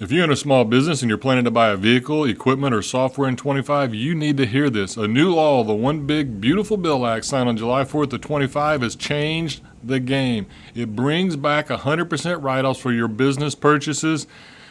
If you're in a small business and you're planning to buy a vehicle, equipment, or software in 25, you need to hear this. A new law, the One Big Beautiful Bill Act signed on July 4th of 25, has changed the game. It brings back 100% write-offs for your business purchases,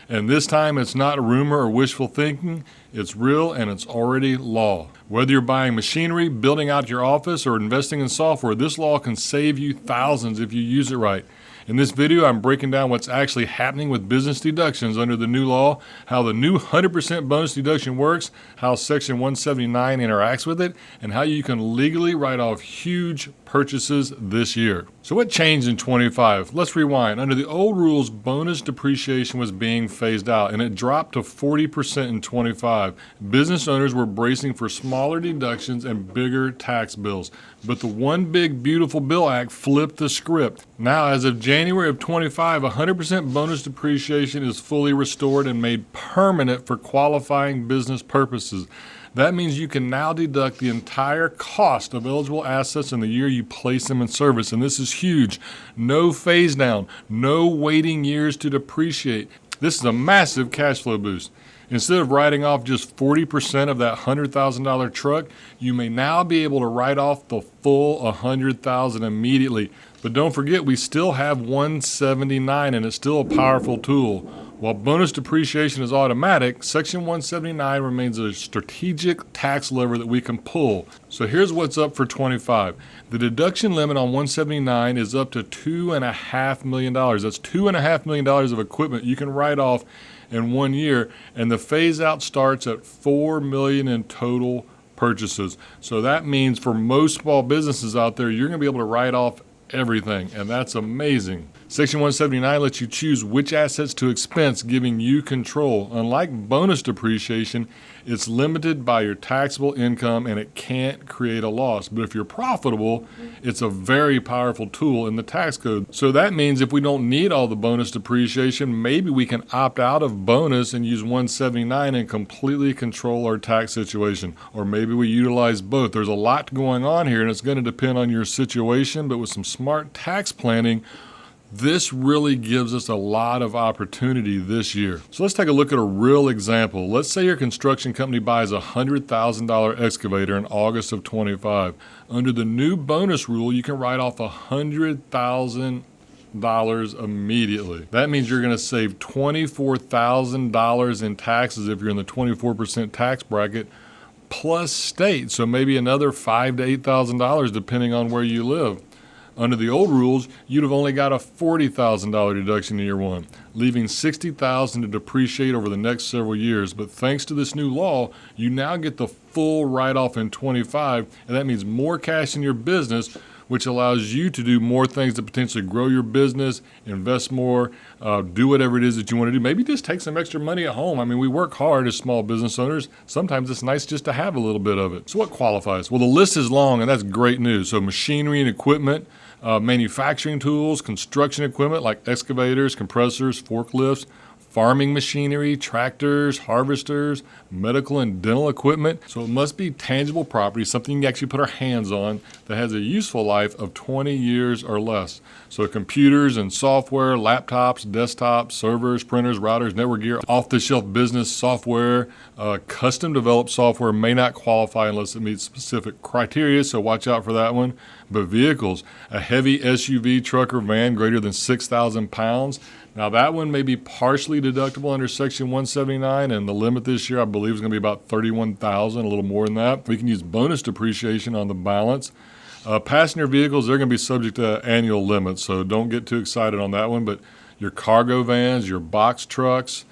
and this time it's not rumor or wishful thinking. It's real and it's already law. Whether you're buying machinery, building out your office, or investing in software, this law can save you thousands if you use it right. In this video, I'm breaking down what's actually happening with business deductions under the new law, how the new 100% bonus deduction works, how Section 179 interacts with it, and how you can legally write off huge purchases this year. So what changed in 25? Let's rewind. Under the old rules, bonus depreciation was being phased out, and it dropped to 40% in 25. Business owners were bracing for smaller deductions and bigger tax bills. But the One Big Beautiful Bill Act flipped the script. Now, as of January of 25, 100% bonus depreciation is fully restored and made permanent for qualifying business purposes. That means you can now deduct the entire cost of eligible assets in the year you place them in service. And this is huge. No phase down, no waiting years to depreciate. This is a massive cash flow boost. Instead of writing off just 40% of that $100,000 truck, you may now be able to write off the full $100,000 immediately. But don't forget, we still have 179, and it's still a powerful tool. While bonus depreciation is automatic, Section 179 remains a strategic tax lever that we can pull. So here's what's up for 25. The deduction limit on 179 is up to $2.5 million. That's $2.5 million of equipment you can write off in 1 year, and the phase out starts at $4 million in total purchases. So that means for most small businesses out there, you're going to be able to write off everything, and that's amazing. Section 179 lets you choose which assets to expense, giving you control. Unlike bonus depreciation, it's limited by your taxable income and it can't create a loss. But if you're profitable, it's a very powerful tool in the tax code. So that means if we don't need all the bonus depreciation, maybe we can opt out of bonus and use 179 and completely control our tax situation. Or maybe we utilize both. There's a lot going on here, and it's going to depend on your situation, but with some smart tax planning, this really gives us a lot of opportunity this year. So let's take a look at a real example. Let's say your construction company buys a $100,000 excavator in August of 25. Under the new bonus rule, you can write off $100,000 immediately. That means you're going to save $24,000 in taxes if you're in the 24% tax bracket, plus state. So maybe another $5,000 to $8,000 depending on where you live. Under the old rules, you'd have only got a $40,000 deduction in year one, leaving $60,000 to depreciate over the next several years. But thanks to this new law, you now get the full write-off in 25, and that means more cash in your business, which allows you to do more things to potentially grow your business, invest more, do whatever it is that you want to do. Maybe just take some extra money at home. I mean, we work hard as small business owners. Sometimes it's nice just to have a little bit of it. So what qualifies? Well, the list is long, and that's great news. So machinery and equipment, manufacturing tools, construction equipment like excavators, compressors, forklifts, farming machinery, tractors, harvesters, medical and dental equipment. So it must be tangible property, something you can actually put our hands on that has a useful life of 20 years or less. So computers and software, laptops, desktops, servers, printers, routers, network gear, off-the-shelf business software, custom developed software may not qualify unless it meets specific criteria, so watch out for that one. But vehicles, a heavy SUV, truck, or van greater than 6,000 pounds. Now that one may be partially deductible under Section 179, and the limit this year I believe is going to be about $31,000, a little more than that. We can use bonus depreciation on the balance. Passenger vehicles, they're going to be subject to annual limits, so don't get too excited on that one. But your cargo vans, your box trucks,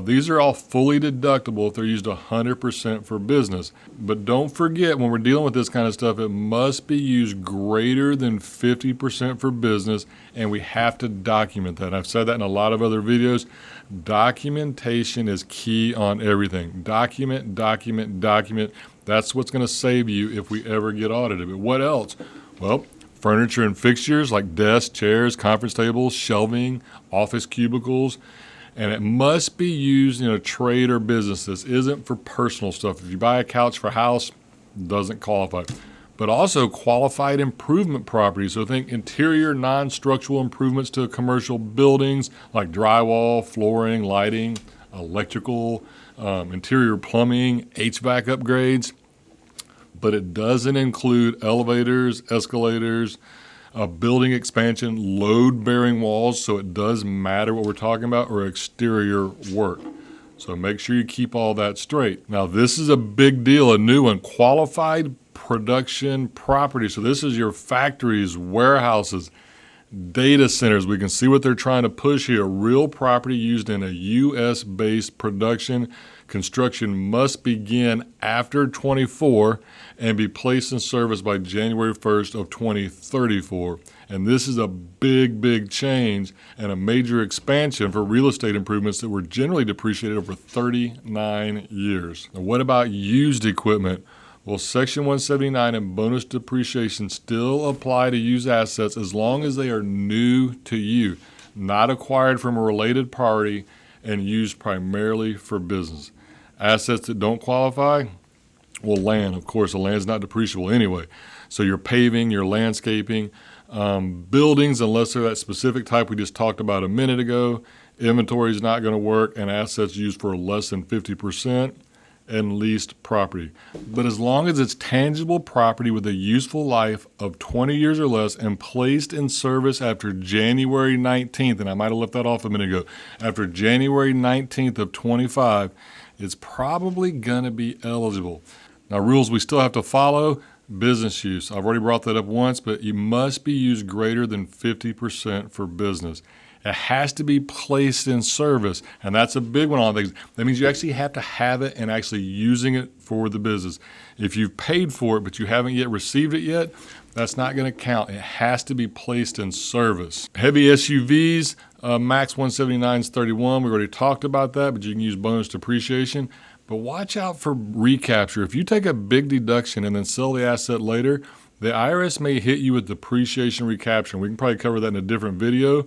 these are all fully deductible if they're used 100% for business. But don't forget, when we're dealing with this kind of stuff, it must be used greater than 50% for business, and we have to document that. I've said that in a lot of other videos. Documentation is key on everything. Document, document, document. That's what's going to save you if we ever get audited. But what else? Well, furniture and fixtures like desks, chairs, conference tables, shelving, office cubicles. And it must be used in a trade or business. This isn't for personal stuff. If you buy a couch for house, doesn't qualify. but also qualified improvement properties. So think interior non-structural improvements to commercial buildings like drywall, flooring, lighting, electrical, interior plumbing, HVAC upgrades. But it doesn't include elevators, escalators, building expansion, load-bearing walls, so it does matter what we're talking about, or exterior work. So make sure you keep all that straight. Now, this is a big deal, a new one, qualified production property. So this is your factories, warehouses, data centers. We can see what they're trying to push here. Real property used in a U.S.-based production. Construction must begin after 24 and be placed in service by January 1st of 2034. And this is a big, big change and a major expansion for real estate improvements that were generally depreciated over 39 years. Now, what about used equipment? Well, Section 179 and bonus depreciation still apply to used assets as long as they are new to you, not acquired from a related party and used primarily for business. Assets that don't qualify, well, land, of course, the land's not depreciable anyway. So your paving, your landscaping, buildings, unless they're that specific type we just talked about a minute ago, inventory is not going to work, and assets used for less than 50%. And leased property. But as long as it's tangible property with a useful life of 20 years or less and placed in service after January 19th, and I might have left that off a minute ago, after January 19th of 25, it's probably going to be eligible. Now, rules we still have to follow, business use. I've already brought that up once, but you must be used greater than 50% for business. It has to be placed in service, and that's a big one on things. That means you actually have to have it and actually using it for the business. If you've paid for it but you haven't yet received it yet, that's not going to count. It has to be placed in service. Heavy SUVs, max 179 is 31. We already talked about that, but you can use bonus depreciation. But watch out for recapture. If you take a big deduction and then sell the asset later, the IRS may hit you with depreciation recapture. We can probably cover that in a different video.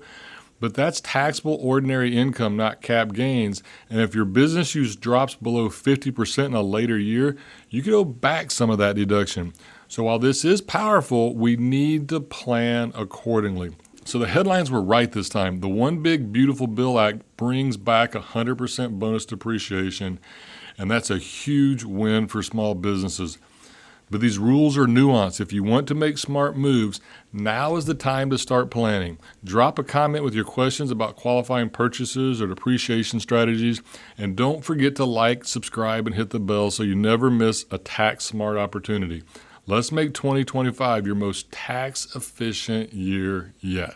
But that's taxable ordinary income, not cap gains. And if your business use drops below 50% in a later year, you can go back some of that deduction. So while this is powerful, we need to plan accordingly. So the headlines were right this time. The One Big Beautiful Bill Act brings back 100% bonus depreciation, and that's a huge win for small businesses. But these rules are nuanced. If you want to make smart moves, now is the time to start planning. Drop a comment with your questions about qualifying purchases or depreciation strategies. And don't forget to like, subscribe, and hit the bell so you never miss a tax smart opportunity. Let's make 2025 your most tax efficient year yet.